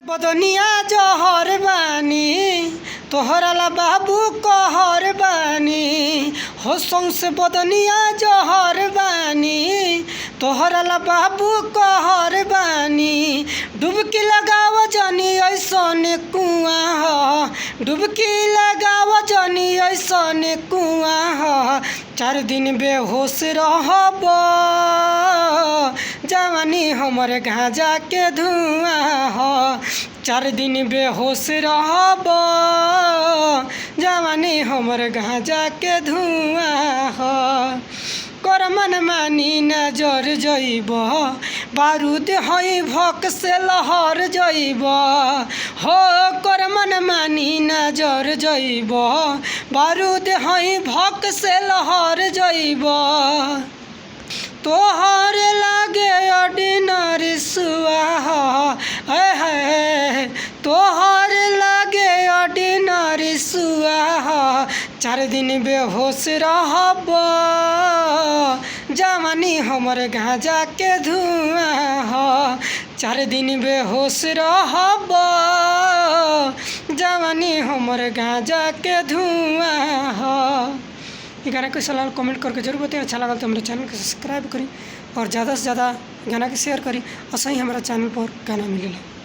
बदनिया जहर बानी तोहरा ला बाबू कहर बानी हो सौंसे बदनिया जहर बानी तोहरा ला बाबू कहर बानी डुबकी लगाव जनी ऐसन कुआं ह डुबकी लगाव जनी ऐसन कुआं ह 4 दिन बेहोश रहब जवानी हमर गांजा के धुआं ह 4 दिन बेहोश रहब जवानी हमर गांजा के धुआं ह कर मन मानी नजर जइब बारूद हई भक से लहर जइब हो कर मन मानी नजर जइब बारूद हई भक से लहर जइब तोहर लागे ऑर्डिनरी सुआह है तोहर लागे ऑर्डिनरी सुआह 4 दिन बेहोश रहब जवानी हमर गांजा के धुआं ह 4 दिन बेहोश रहब जवानी हमर गांजा के धुआं ह। ये गाना कैसा लगा कमेंट करके जरूर बताइए। अच्छा लगा तो हमारे चैनल को सब्सक्राइब करी और ज़्यादा से ज़्यादा गाना के शेयर करी और सही हमारा चैनल पर गाना मिलेला।